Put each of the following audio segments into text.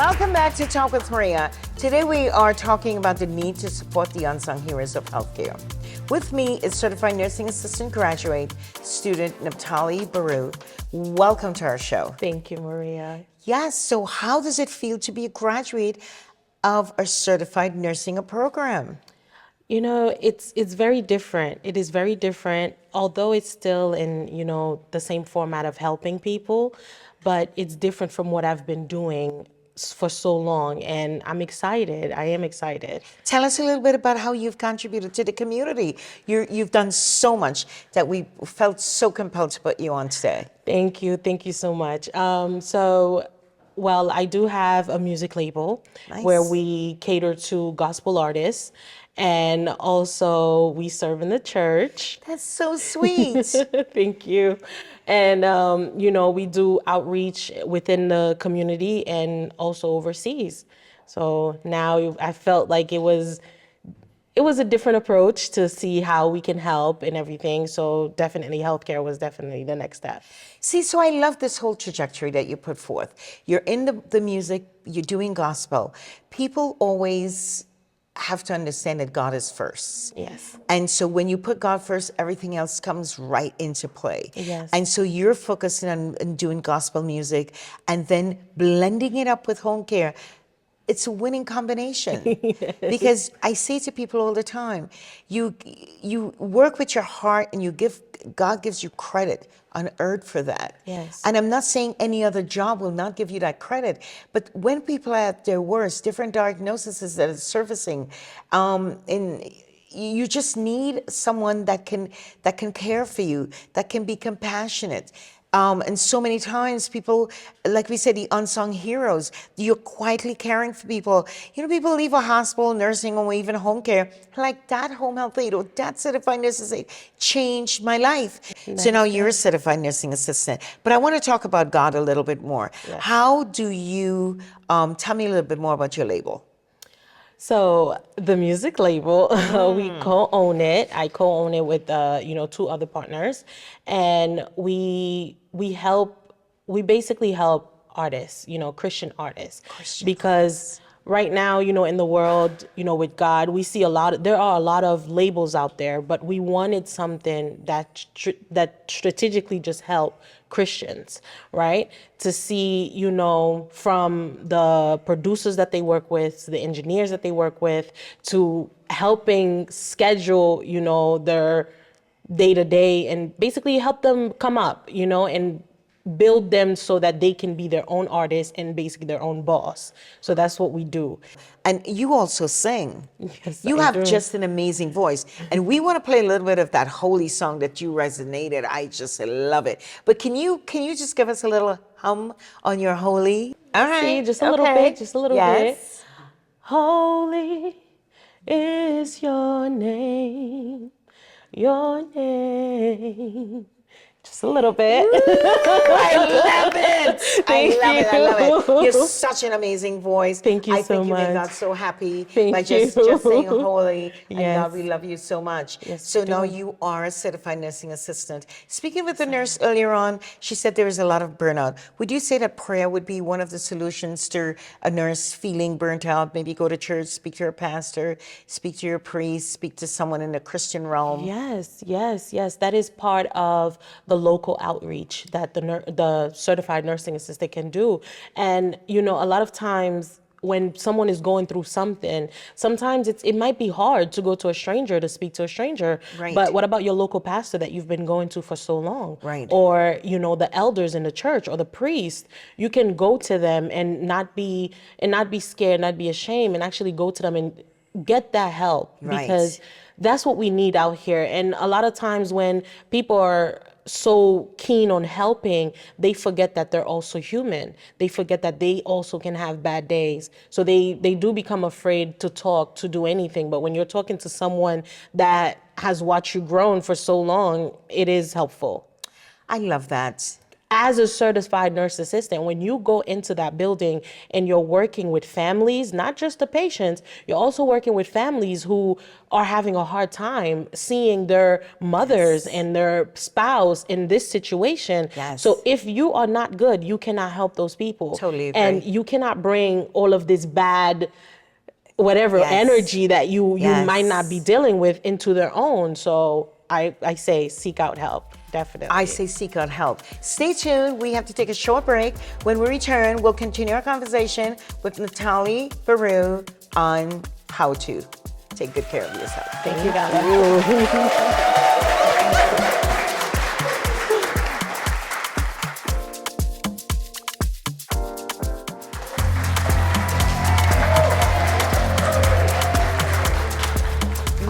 Welcome back to Talk with Maria. Today we are talking about the need to support the unsung heroes of healthcare. With me is certified nursing assistant graduate student Nephthalie Barreau. Welcome to our show. Thank you, Maria. Yes, so how does it feel to be a graduate of a certified nursing program? You know, it's very different. It is very different, although it's still in, the same format of helping people, but it's different from what I've been doing for so long, and I'm excited. I am excited. Tell us a little bit about how you've contributed to the community. You've done so much that we felt so compelled to put you on today. Thank you. Thank you so much. Well, I do have a music label. Nice. Where we cater to gospel artists, and also we serve in the church. That's so sweet. Thank you. And, we do outreach within the community and also overseas. So now I felt like it was a different approach to see how we can help and everything. So definitely healthcare was definitely the next step. See, so I love this whole trajectory that you put forth. You're in the music, you're doing gospel. People always have to understand that God is first. Yes. And so when you put God first, everything else comes right into play. Yes. And so you're focusing on doing gospel music and then blending it up with home care. It's a winning combination. Yes. Because I say to people all the time, you work with your heart and God gives you credit on earth for that. Yes. And I'm not saying any other job will not give you that credit, but when people are at their worst, different diagnoses that are surfacing, and you just need someone that can care for you, that can be compassionate. And so many times people, like we said, the unsung heroes, you're quietly caring for people. People leave a hospital, nursing home, or even home care, like that home health aide or that certified nursing aide changed my life. Nice. So now you're a certified nursing assistant. But I want to talk about God a little bit more. Yes. How do you, tell me a little bit more about your label. So the music label, we co-own it. I co-own it with, two other partners, and we basically help artists, Christian artists, because right now, in the world, with God, we see there are a lot of labels out there, but we wanted something that strategically just help Christians, right? To see, from the producers that they work with, to the engineers that they work with, to helping schedule, their day-to-day and basically help them come up, and build them so that they can be their own artist and basically their own boss. So that's what we do. And you also sing. Yes, you I have do. Just an amazing voice. And we want to play a little bit of that holy song that you resonated. I just love it. But can you just give us a little hum on your holy? All right. See, just a little bit, just a little bit. Holy is your name, your name. Just a little bit. Ooh, I love it. I love it. You're you. such an amazing voice. Thank you I so think you much. made God so happy Thank by you. just saying holy. And Yes. God, we love you so much. Yes, so we now do. you are a certified nursing assistant. Speaking with the nurse earlier on, she said there is a lot of burnout. Would you say that prayer would be one of the solutions to a nurse feeling burnt out? Maybe go to church, speak to your pastor, speak to your priest, speak to someone in the Christian realm. Yes. That is part of the local outreach that the certified nursing assistant can do. And, a lot of times when someone is going through something, sometimes it might be hard to go to a stranger, to speak to a stranger. Right. But what about your local pastor that you've been going to for so long? Right. Or, the elders in the church or the priest. You can go to them and not be scared, not be ashamed, and actually go to them and get that help. Right. Because that's what we need out here. And a lot of times when people are so keen on helping, they forget that they're also human. They forget that they also can have bad days. So they do become afraid to talk, to do anything. But when you're talking to someone that has watched you grown for so long, it is helpful. I love that. as a certified nurse assistant, when you go into that building and you're working with families, not just the patients, you're also working with families who are having a hard time seeing their mothers Yes. and their spouse in this situation. Yes. So if you are not good, you cannot help those people. Totally And agree. you cannot bring all of this bad whatever Yes. energy that you might not be Yes. dealing with into their own. So I say seek out help, definitely. I say seek out help. Stay tuned. We have to take a short break. When we return, we'll continue our conversation with Nephthalie Barreau on how to take good care of yourself. Thank you, guys.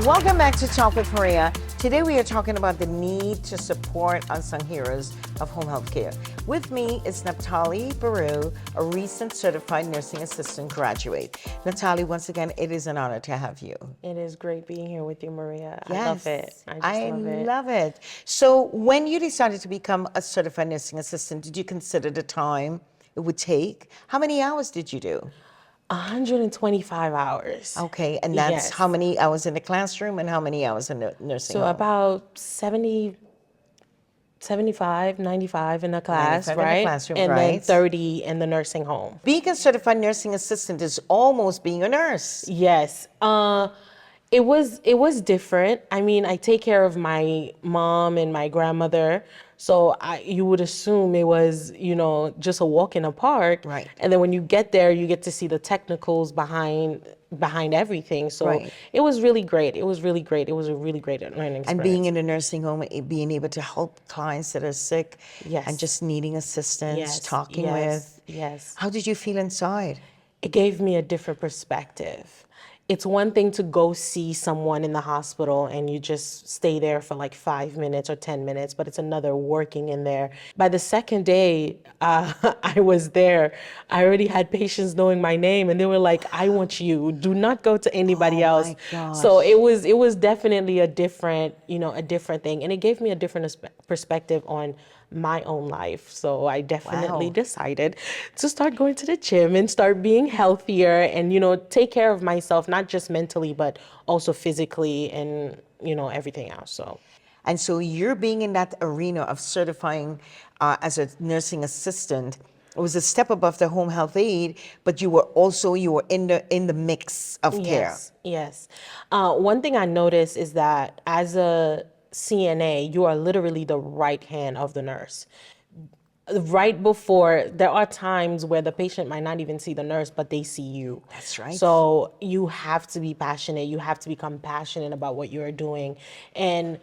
Welcome back to Talk with Maria. Today we are talking about the need to support unsung heroes of home health care. With me is Nephthalie Barreau, a recent certified nursing assistant graduate. Nephthalie, once again, it is an honor to have you. It is great being here with you, Maria. Yes, I love it. I just love it. So when you decided to become a certified nursing assistant, did you consider the time it would take? How many hours did you do? 125 hours. Okay, and that's Yes. how many hours in the classroom and how many hours in the nursing So home? about 75, 95 in the class, 95 in the right? classroom, and then right. 30 in the nursing home. Being a certified nursing assistant is almost being a nurse. Yes. It was different. I mean, I take care of my mom and my grandmother, so you would assume it was, just a walk in a park. Right. And then when you get there, you get to see the technicals behind everything. So Right. it was really great. It was really great. It was a really great learning experience. And being in a nursing home, being able to help clients that are sick Yes. and just needing assistance, Yes, talking yes, with. yes. How did you feel inside? It gave me a different perspective. It's one thing to go see someone in the hospital and you just stay there for like 5 minutes or 10 minutes, but it's another working in there. By the second day I was there, I already had patients knowing my name and they were like, I want you, do not go to anybody Oh, else. my gosh. So it was definitely a different thing. And it gave me a different perspective on my own life. So I definitely Wow. decided to start going to the gym and start being healthier and, take care of myself, not just mentally, but also physically and, everything else. So And so you're being in that arena of certifying as a nursing assistant. It was a step above the home health aide, but you were in the mix of care. Yes. One thing I noticed is that as a CNA, you are literally the right hand of the nurse. Right before, there are times where the patient might not even see the nurse, but they see you. That's right. So you have to be passionate. You have to become passionate about what you're doing. And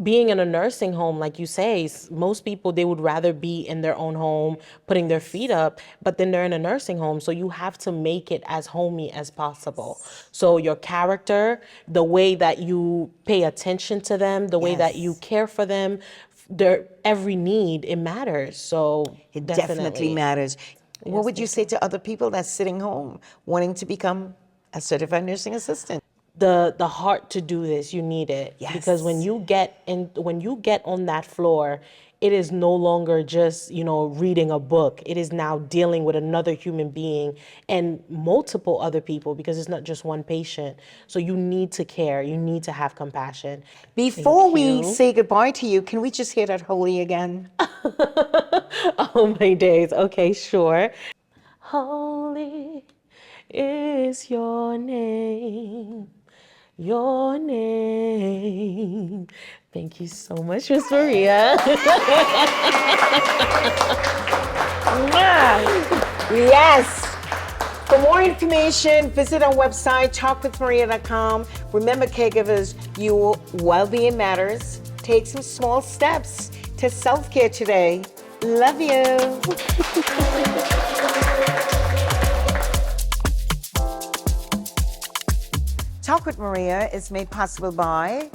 being in a nursing home, like you say, most people, they would rather be in their own home, putting their feet up, but then they're in a nursing home. So you have to make it as homey as possible. So your character, the way that you pay attention to them, the way that you Yes. care for them, their every need, it matters. So It definitely matters. What would you say to other people that's sitting home wanting to become a certified nursing assistant? The heart to do this, you need it. Because when Yes. you get on that floor, it is no longer just, reading a book. It is now dealing with another human being and multiple other people, because it's not just one patient. So you need to care. You need to have compassion. Before we you. say goodbye to you, can we just hear that holy again? Oh my days. Okay, sure. Holy is your name. Your name. Thank you so much, Miss Maria. Yes. For more information, visit our website, talkwithmaria.com. Remember, caregivers, your well-being matters. Take some small steps to self-care today. Love you. Talk with Maria is made possible by